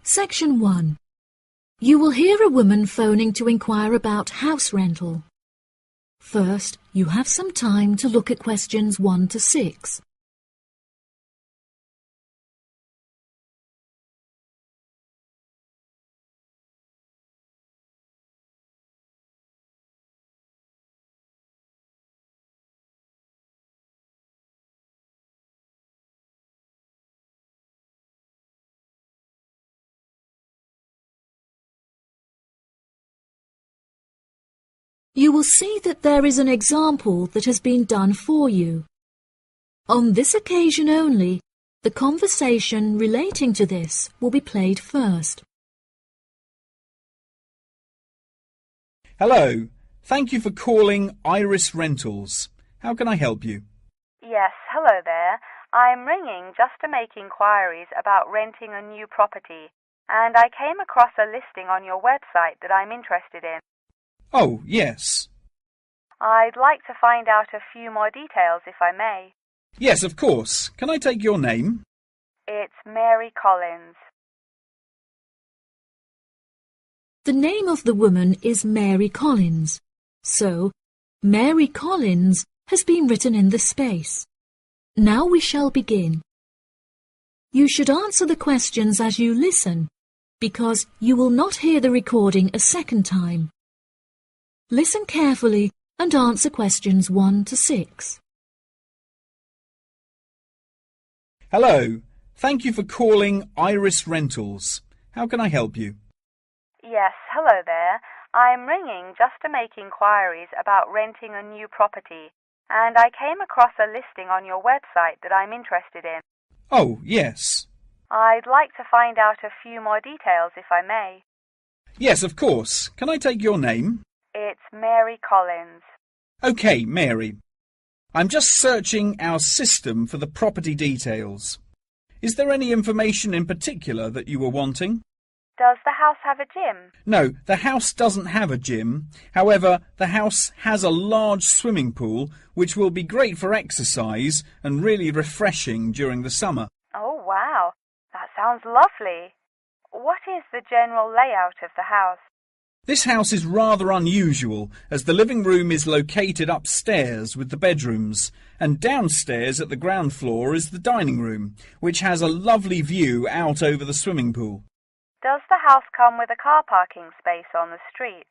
Section 1. You will hear a woman phoning to inquire about house rental. First, you have some time to look at questions 1 to 6. You will see that there is an example that has been done for you. On this occasion only, the conversation relating to this will be played first. Hello, thank you for calling Iris Rentals. How can I help you? Yes, hello there. I'm ringing just to make inquiries about renting a new property, and I came across a listing on your website that I'm interested in. Oh, yes. I'd like to find out a few more details, if I may. Yes, of course. Can I take your name? It's Mary Collins. The name of the woman is Mary Collins, so Mary Collins has been written in the space. Now we shall begin. You should answer the questions as you listen, because you will not hear the recording a second time. Listen carefully and answer questions 1 to 6. Hello, thank you for calling Iris Rentals. How can I help you? Yes, hello there. I'm ringing just to make inquiries about renting a new property, and I came across a listing on your website that I'm interested in. Oh, yes. I'd like to find out a few more details, if I may. Yes, of course. Can I take your name? It's Mary Collins. OK, Mary. I'm just searching our system for the property details. Is there any information in particular that you were wanting? Does the house have a gym? No, the house doesn't have a gym. However, the house has a large swimming pool, which will be great for exercise and really refreshing during the summer. Oh, wow. That sounds lovely. What is the general layout of the house? This house is rather unusual, as the living room is located upstairs with the bedrooms, and downstairs at the ground floor is the dining room, which has a lovely view out over the swimming pool. Does the house come with a car parking space on the street?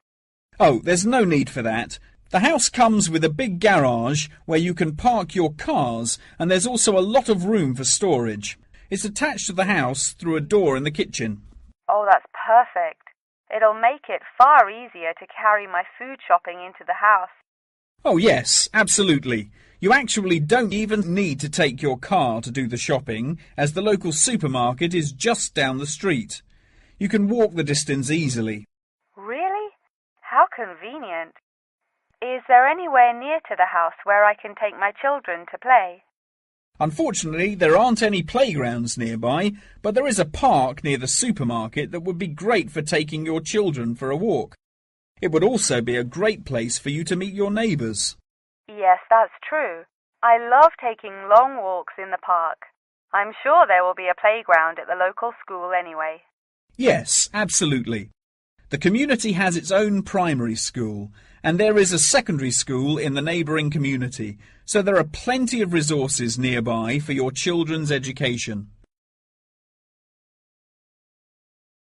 Oh, there's no need for that. The house comes with a big garage where you can park your cars, and there's also a lot of room for storage. It's attached to the house through a door in the kitchen. Oh, that's perfect. It'll make it far easier to carry my food shopping into the house. Oh yes, absolutely. You actually don't even need to take your car to do the shopping, as the local supermarket is just down the street. You can walk the distance easily. Really? How convenient. Is there anywhere near to the house where I can take my children to play? Unfortunately, there aren't any playgrounds nearby, but there is a park near the supermarket that would be great for taking your children for a walk. It would also be a great place for you to meet your neighbours. Yes, that's true. I love taking long walks in the park. I'm sure there will be a playground at the local school anyway. Yes, absolutely. The community has its own primary school, and there is a secondary school in the neighbouring community, so there are plenty of resources nearby for your children's education.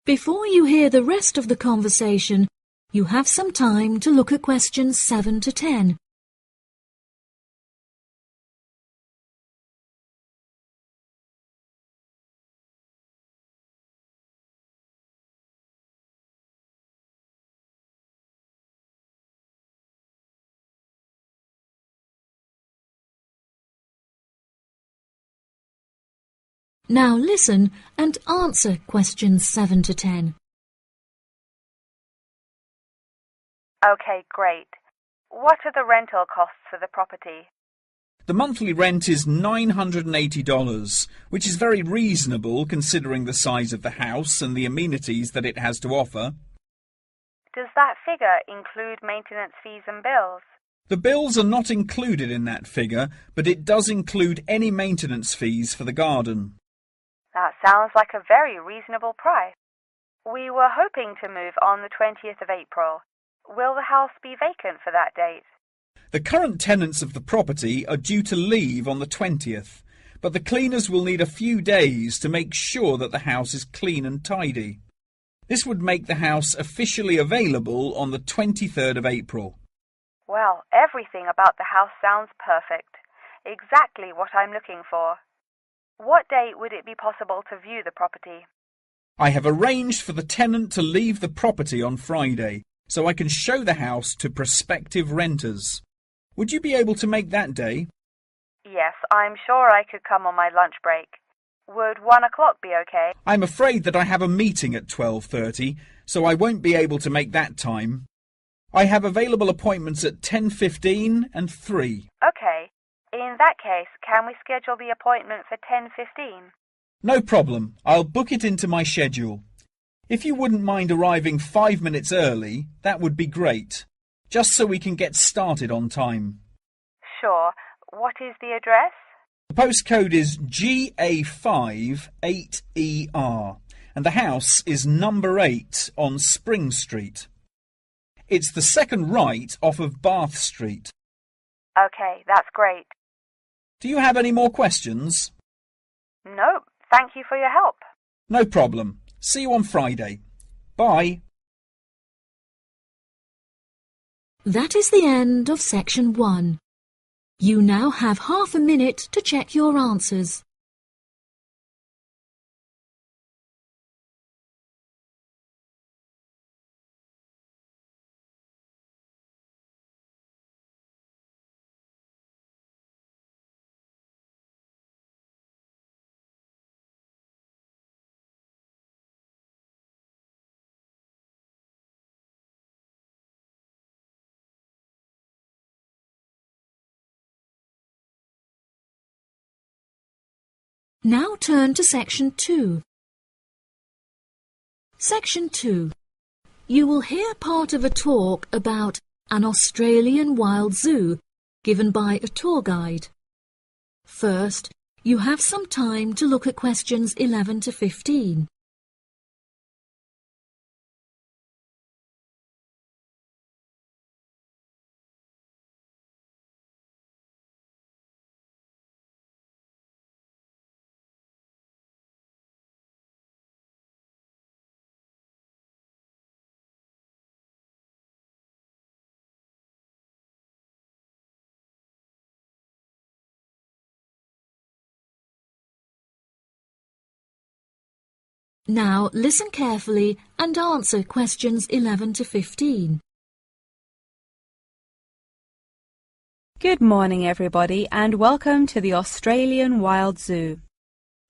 Before you hear the rest of the conversation, you have some time to look at questions 7 to 10. Now listen and answer questions 7 to 10. Okay, great. What are the rental costs for the property? The monthly rent is $980, which is very reasonable considering the size of the house and the amenities that it has to offer. Does that figure include maintenance fees and bills? The bills are not included in that figure, but it does include any maintenance fees for the garden. That sounds like a very reasonable price. We were hoping to move on the 20th of April. Will the house be vacant for that date? The current tenants of the property are due to leave on the 20th, but the cleaners will need a few days to make sure that the house is clean and tidy. This would make the house officially available on the 23rd of April. Well, everything about the house sounds perfect. Exactly what I'm looking for. What date would it be possible to view the property? I have arranged for the tenant to leave the property on Friday, so I can show the house to prospective renters. Would you be able to make that day? Yes, I'm sure I could come on my lunch break. Would 1 o'clock be okay? I'm afraid that I have a meeting at 12:30, so I won't be able to make that time. I have available appointments at 10:15 and 3. Okay. In that case, can we schedule the appointment for 10:15? No problem. I'll book it into my schedule. If you wouldn't mind arriving 5 minutes early, that would be great, just so we can get started on time. Sure. What is the address? The postcode is GA5 8ER, and the house is number 8 on Spring Street. It's the second right off of Bath Street. Okay, that's great. Do you have any more questions? Nope. Thank you for your help. No problem. See you on Friday. Bye. That is the end of section 1. You now have half a minute to check your answers. Now turn to section 2. Section 2. You will hear part of a talk about an Australian wild zoo given by a tour guide. First, you have some time to look at questions 11 to 15. Now listen carefully and answer questions 11 to 15. Good morning everybody and welcome to the Australian Wild Zoo.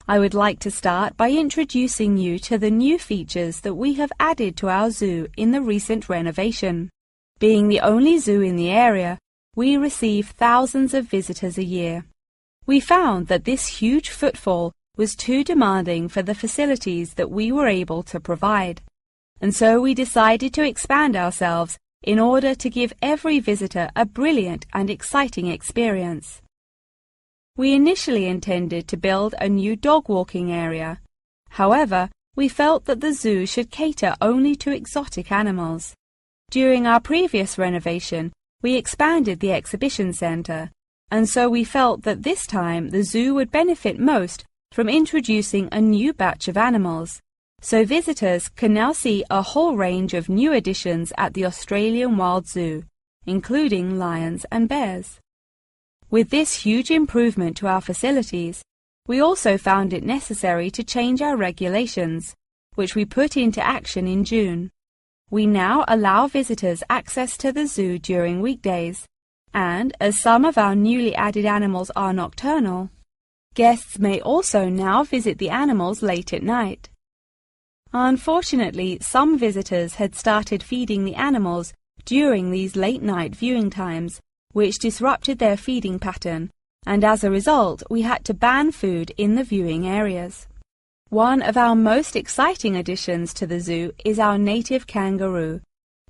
I would like to start by introducing you to the new features that we have added to our zoo in the recent renovation. Being the only zoo in the area, we receive thousands of visitors a year. We found that this huge footfall was too demanding for the facilities that we were able to provide, and so we decided to expand ourselves in order to give every visitor a brilliant and exciting experience. We initially intended to build a new dog walking area. However, we felt that the zoo should cater only to exotic animals. During our previous renovation, we expanded the exhibition center, and so we felt that this time the zoo would benefit most from introducing a new batch of animals, so visitors can now see a whole range of new additions at the Australian Wild Zoo, including lions and bears. With this huge improvement to our facilities, we also found it necessary to change our regulations, which we put into action in June. We now allow visitors access to the zoo during weekdays, and as some of our newly added animals are nocturnal, guests may also now visit the animals late at night. Unfortunately, some visitors had started feeding the animals during these late-night viewing times, which disrupted their feeding pattern and as a result we had to ban food in the viewing areas. One of our most exciting additions to the zoo is our native kangaroo,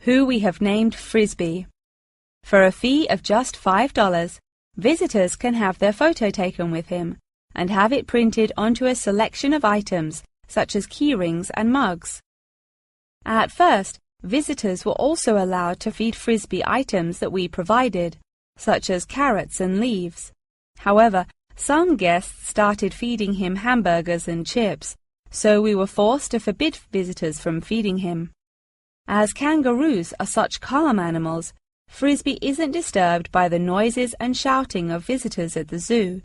who we have named Frisbee. For a fee of just $5, visitors can have their photo taken with him and have it printed onto a selection of items such as keyrings and mugs. At first, visitors were also allowed to feed Frisbee items that we provided, such as carrots and leaves. However, some guests started feeding him hamburgers and chips, so we were forced to forbid visitors from feeding him. As kangaroos are such calm animals, Frisbee isn't disturbed by the noises and shouting of visitors at the zoo,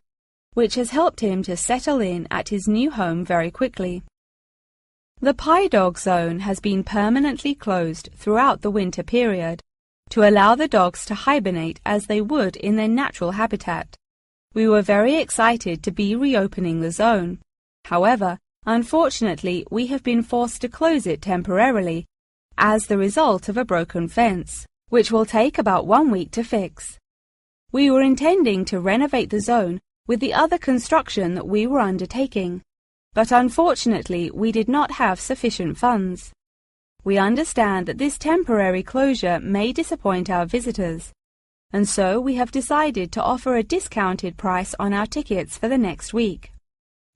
which has helped him to settle in at his new home very quickly. The Pie Dog Zone has been permanently closed throughout the winter period to allow the dogs to hibernate as they would in their natural habitat. We were very excited to be reopening the zone. However, unfortunately, we have been forced to close it temporarily as the result of a broken fence, which will take about 1 week to fix. We were intending to renovate the zone with the other construction that we were undertaking, but unfortunately we did not have sufficient funds. We understand that this temporary closure may disappoint our visitors, and so we have decided to offer a discounted price on our tickets for the next week.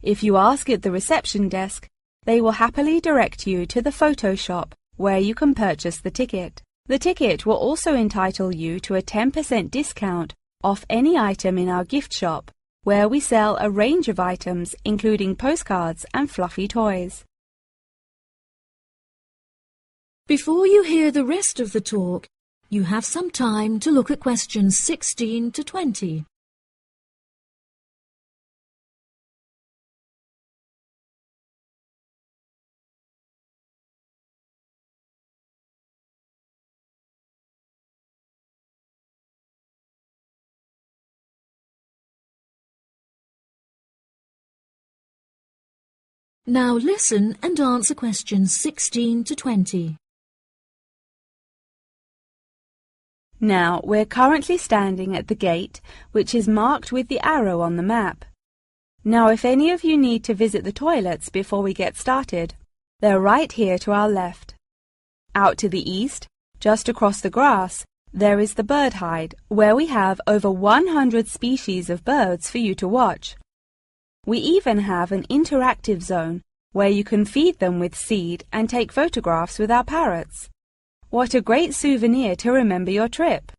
If you ask at the reception desk, they will happily direct you to the photo shop where you can purchase the ticket. The ticket will also entitle you to a 10% discount off any item in our gift shop, where we sell a range of items including postcards and fluffy toys. Before you hear the rest of the talk, you have some time to look at questions 16 to 20. Now listen and answer questions 16 to 20. Now, we're currently standing at the gate, which is marked with the arrow on the map. Now, if any of you need to visit the toilets before we get started, they're right here to our left. Out to the east, just across the grass, there is the bird hide, where we have over 100 species of birds for you to watch. We even have an interactive zone where you can feed them with seed and take photographs with our parrots. What a great souvenir to remember your trip!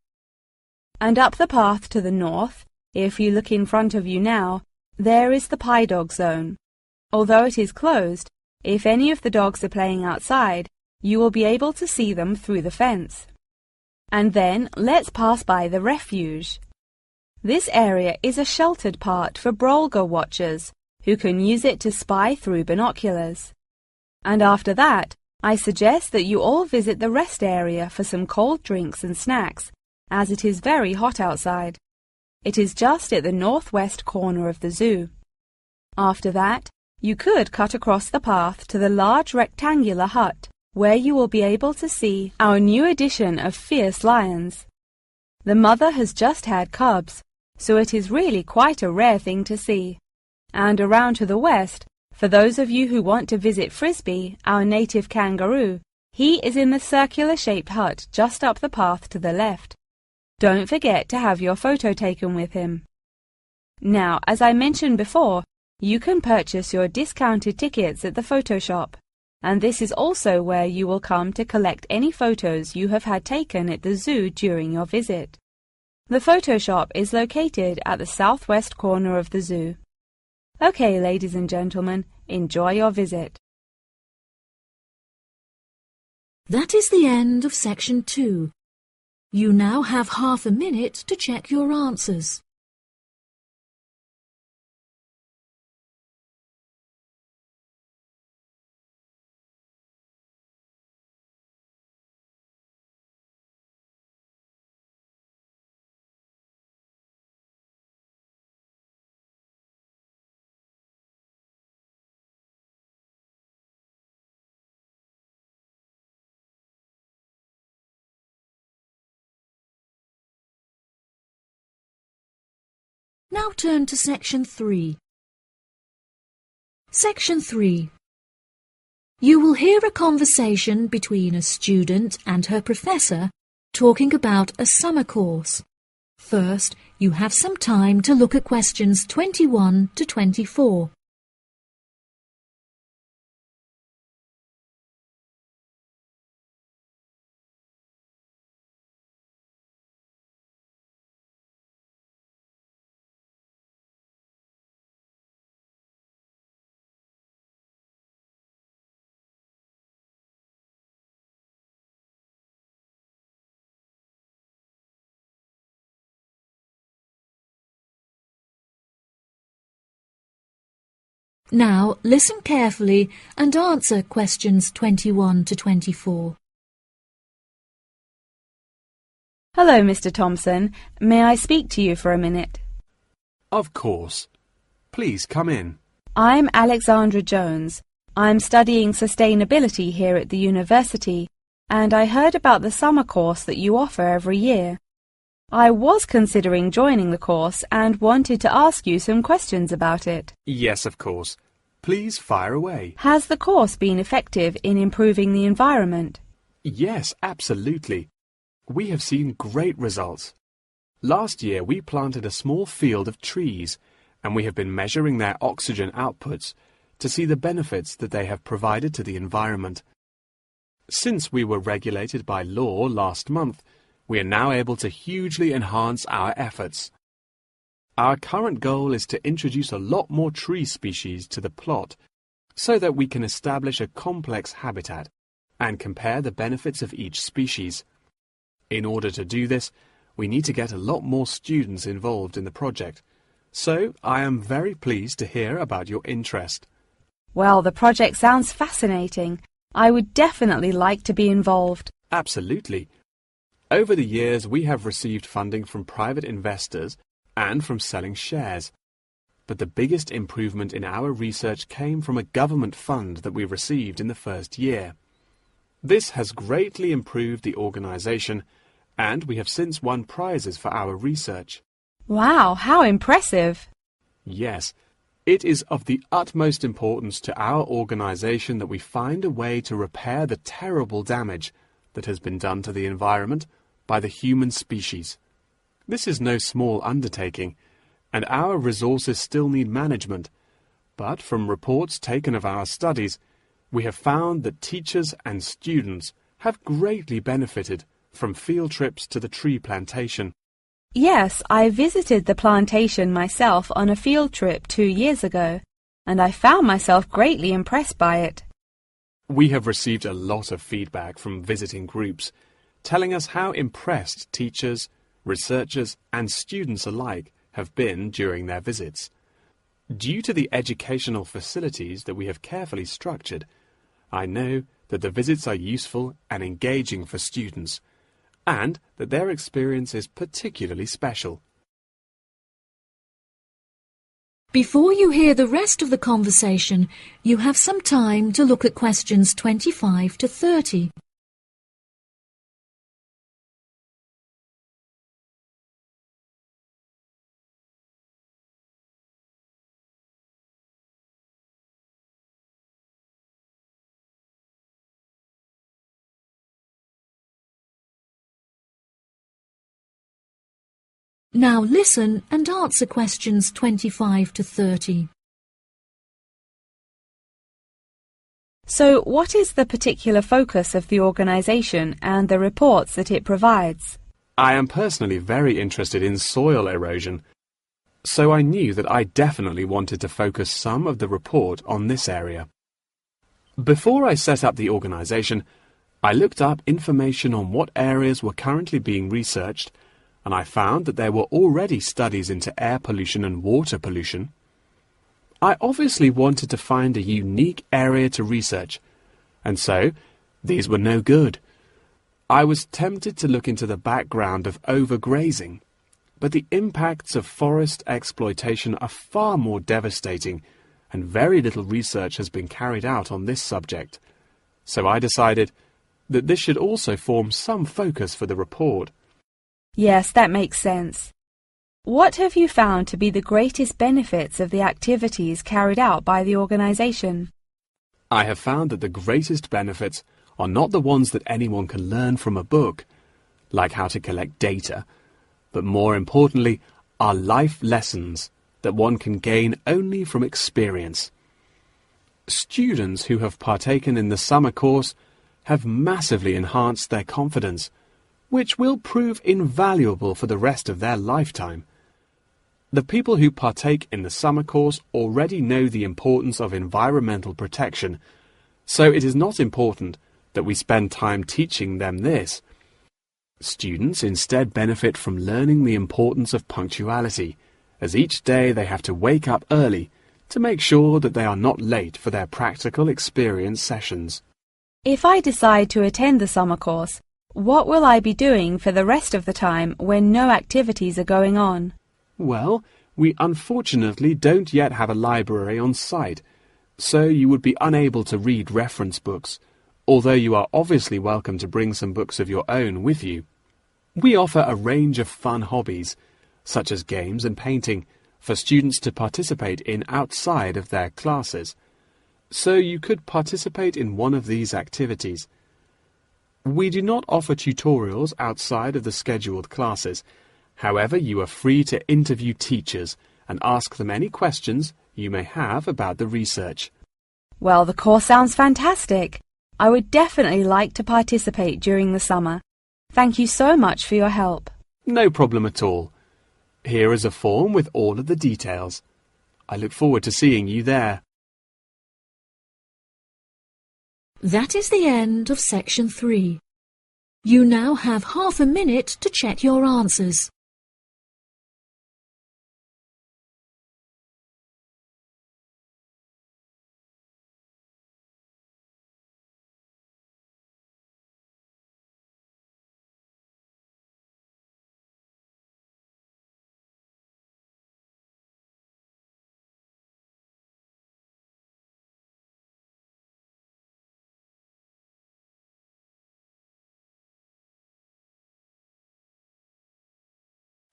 And up the path to the north, if you look in front of you now, there is the Pie Dog Zone. Although it is closed, if any of the dogs are playing outside, you will be able to see them through the fence. And then let's pass by the refuge. This area is a sheltered part for Brolga watchers, who can use it to spy through binoculars. And after that, I suggest that you all visit the rest area for some cold drinks and snacks, as it is very hot outside. It is just at the northwest corner of the zoo. After that, you could cut across the path to the large rectangular hut, where you will be able to see our new edition of fierce lions. The mother has just had cubs, so it is really quite a rare thing to see. And around to the west, for those of you who want to visit Frisbee, our native kangaroo, he is in the circular-shaped hut just up the path to the left. Don't forget to have your photo taken with him. Now, as I mentioned before, you can purchase your discounted tickets at the photo shop, and this is also where you will come to collect any photos you have had taken at the zoo during your visit. The photo shop is located at the southwest corner of the zoo. Okay, ladies and gentlemen, enjoy your visit. That is the end of section 2. You now have half a minute to check your answers. Now turn to Section 3. Section 3. You will hear a conversation between a student and her professor talking about a summer course. First, you have some time to look at questions 21 to 24. Now, listen carefully and answer questions 21 to 24. Hello, Mr. Thompson. May I speak to you for a minute? Of course. Please come in. I'm Alexandra Jones. I'm studying sustainability here at the university, and I heard about the summer course that you offer every year. I was considering joining the course and wanted to ask you some questions about it. Yes, of course. Please fire away. Has the course been effective in improving the environment? Yes, absolutely. We have seen great results. Last year we planted a small field of trees, and we have been measuring their oxygen outputs to see the benefits that they have provided to the environment. Since we were regulated by law last month, we are now able to hugely enhance our efforts. Our current goal is to introduce a lot more tree species to the plot so that we can establish a complex habitat and compare the benefits of each species. In order to do this, we need to get a lot more students involved in the project. So I am very pleased to hear about your interest. Well, the project sounds fascinating. I would definitely like to be involved. Absolutely. Over the years, we have received funding from private investors and from selling shares. But the biggest improvement in our research came from a government fund that we received in the first year. This has greatly improved the organization, and we have since won prizes for our research. Wow, how impressive! Yes, it is of the utmost importance to our organization that we find a way to repair the terrible damage that has been done to the environment by the human species. This is no small undertaking, and our resources still need management, but from reports taken of our studies, we have found that teachers and students have greatly benefited from field trips to the tree plantation. Yes, I visited the plantation myself on a field trip 2 years ago, and I found myself greatly impressed by it. We have received a lot of feedback from visiting groups, telling us how impressed teachers, researchers and students alike have been during their visits. Due to the educational facilities that we have carefully structured, I know that the visits are useful and engaging for students, and that their experience is particularly special. Before you hear the rest of the conversation, you have some time to look at questions 25 to 30. Now listen and answer questions 25 to 30. So, what is the particular focus of the organisation and the reports that it provides? I am personally very interested in soil erosion, so I knew that I definitely wanted to focus some of the report on this area. Before I set up the organisation, I looked up information on what areas were currently being researched, and I found that there were already studies into air pollution and water pollution. I obviously wanted to find a unique area to research, and so these were no good. I was tempted to look into the background of overgrazing, but the impacts of forest exploitation are far more devastating, and very little research has been carried out on this subject. So I decided that this should also form some focus for the report. Yes, that makes sense. What have you found to be the greatest benefits of the activities carried out by the organisation? I have found that the greatest benefits are not the ones that anyone can learn from a book, like how to collect data, but more importantly are life lessons that one can gain only from experience. Students who have partaken in the summer course have massively enhanced their confidence, which will prove invaluable for the rest of their lifetime. The people who partake in the summer course already know the importance of environmental protection, so it is not important that we spend time teaching them this. Students instead benefit from learning the importance of punctuality, as each day they have to wake up early to make sure that they are not late for their practical experience sessions. If I decide to attend the summer course, what will I be doing for the rest of the time when no activities are going on? Well, we unfortunately don't yet have a library on site, so you would be unable to read reference books, although you are obviously welcome to bring some books of your own with you. We offer a range of fun hobbies, such as games and painting, for students to participate in outside of their classes, so you could participate in one of these activities. We do not offer tutorials outside of the scheduled classes. However, you are free to interview teachers and ask them any questions you may have about the research. Well, the course sounds fantastic. I would definitely like to participate during the summer. Thank you so much for your help. No problem at all. Here is a form with all of the details. I look forward to seeing you there. That is the end of section 3. You now have half a minute to check your answers.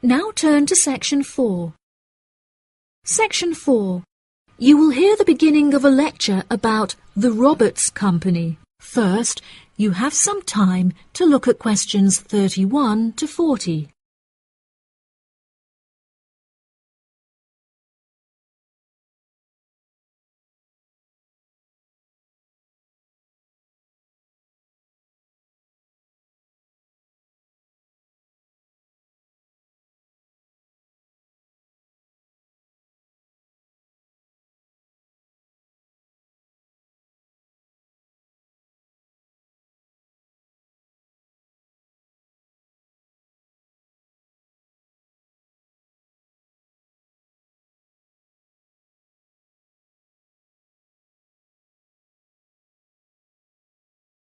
Now turn to section 4. Section 4. You will hear the beginning of a lecture about the Roberts Company. First, you have some time to look at questions 31 to 40.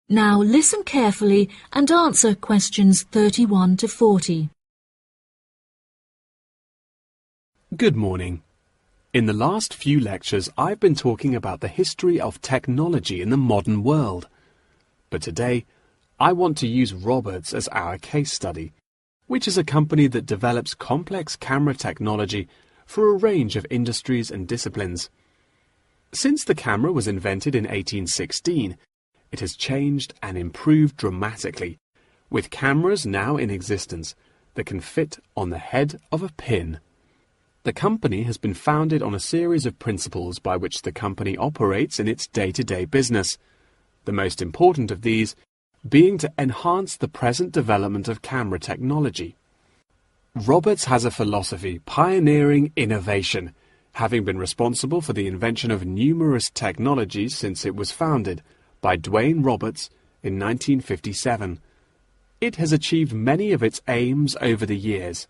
Now listen carefully and answer questions 31 to 40. Good morning. In the last few lectures, I've been talking about the history of technology in the modern world. But today, I want to use Roberts as our case study, which is a company that develops complex camera technology for a range of industries and disciplines. Since the camera was invented in 1816, it has changed and improved dramatically, with cameras now in existence that can fit on the head of a pin. The company has been founded on a series of principles by which the company operates in its day-to-day business, the most important of these being to enhance the present development of camera technology. Roberts has a philosophy pioneering innovation, having been responsible for the invention of numerous technologies since it was founded by Dwayne Roberts in 1957. It has achieved many of its aims over the years,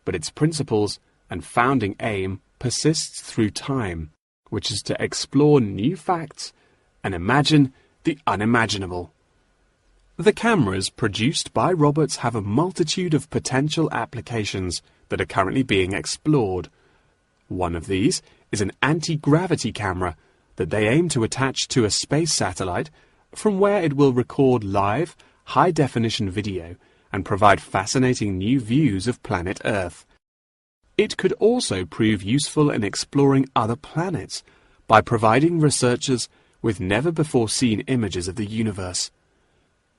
but its principles and founding aim persists through time, which is to explore new facts and imagine the unimaginable. The cameras produced by Roberts have a multitude of potential applications that are currently being explored. One of these is an anti-gravity camera that they aim to attach to a space satellite from where it will record live, high-definition video and provide fascinating new views of planet Earth. It could also prove useful in exploring other planets by providing researchers with never-before-seen images of the universe.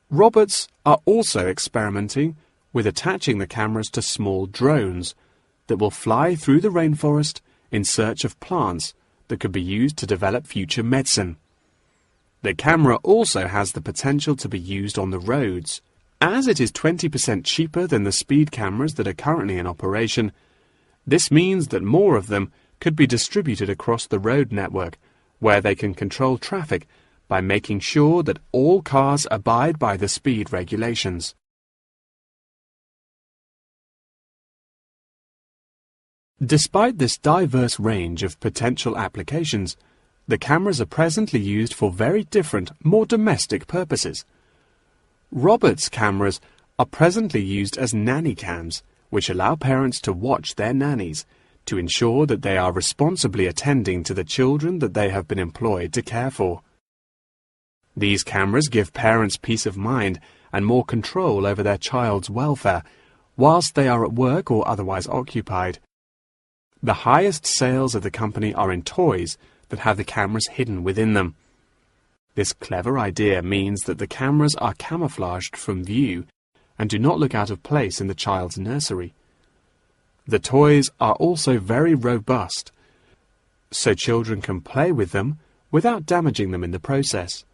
Roberts are also experimenting with attaching the cameras to small drones that will fly through the rainforest in search of plants that could be used to develop future medicine. The camera also has the potential to be used on the roads. As it is 20% cheaper than the speed cameras that are currently in operation, this means that more of them could be distributed across the road network, where they can control traffic by making sure that all cars abide by the speed regulations. Despite this diverse range of potential applications, the cameras are presently used for very different, more domestic purposes. Roberts' cameras are presently used as nanny cams, which allow parents to watch their nannies to ensure that they are responsibly attending to the children that they have been employed to care for. These cameras give parents peace of mind and more control over their child's welfare whilst they are at work or otherwise occupied. The highest sales of the company are in toys that have the cameras hidden within them. This clever idea means that the cameras are camouflaged from view and do not look out of place in the child's nursery. The toys are also very robust, so children can play with them without damaging them in the process.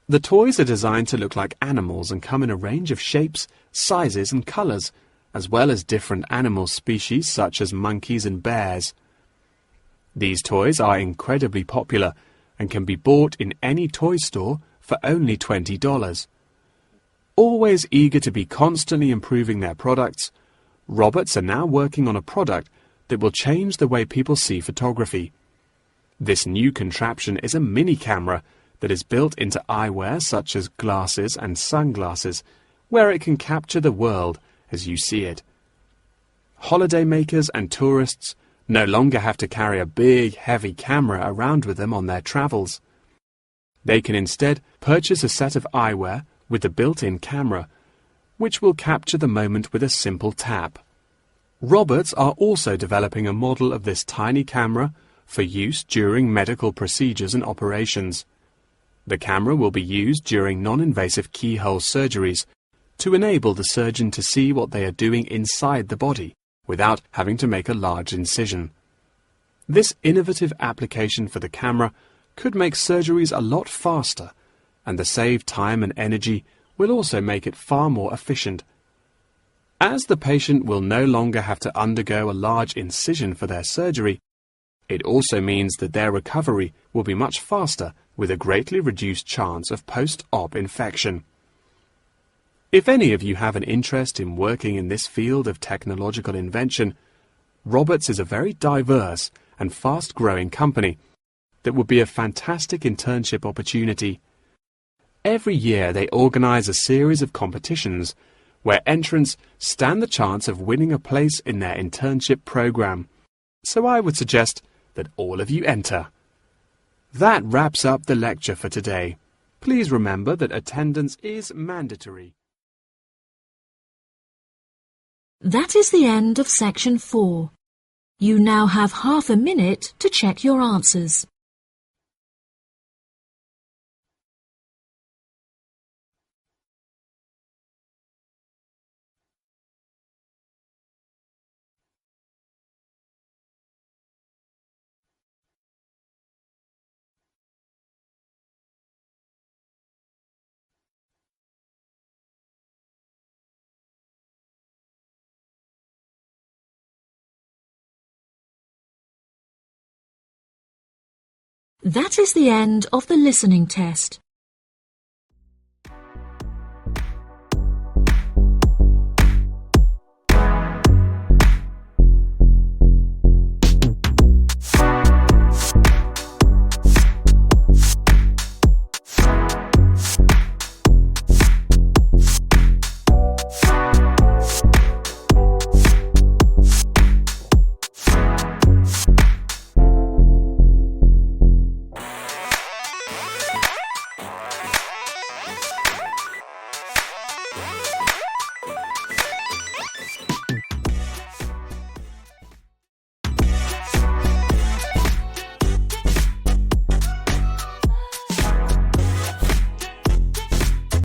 The toys are designed to look like animals and come in a range of shapes, sizes and colours, as well as different animal species such as monkeys and bears. These toys are incredibly popular and can be bought in any toy store for only $20. Always eager to be constantly improving their products, Roberts are now working on a product that will change the way people see photography. This new contraption is a mini camera that is built into eyewear such as glasses and sunglasses, where it can capture the world as you see it. Holidaymakers and tourists no longer have to carry a big, heavy camera around with them on their travels. They can instead purchase a set of eyewear with a built-in camera, which will capture the moment with a simple tap. Roberts are also developing a model of this tiny camera for use during medical procedures and operations. The camera will be used during non-invasive keyhole surgeries to enable the surgeon to see what they are doing inside the body without having to make a large incision. This innovative application for the camera could make surgeries a lot faster, and the saved time and energy will also make it far more efficient. As the patient will no longer have to undergo a large incision for their surgery, it also means that their recovery will be much faster with a greatly reduced chance of post-op infection. If any of you have an interest in working in this field of technological invention, Roberts is a very diverse and fast-growing company that would be a fantastic internship opportunity. Every year they organize a series of competitions where entrants stand the chance of winning a place in their internship program. So I would suggest that all of you enter. That wraps up the lecture for today. Please remember that attendance is mandatory. That is the end of section 4. You now have half a minute to check your answers. That is the end of the listening test.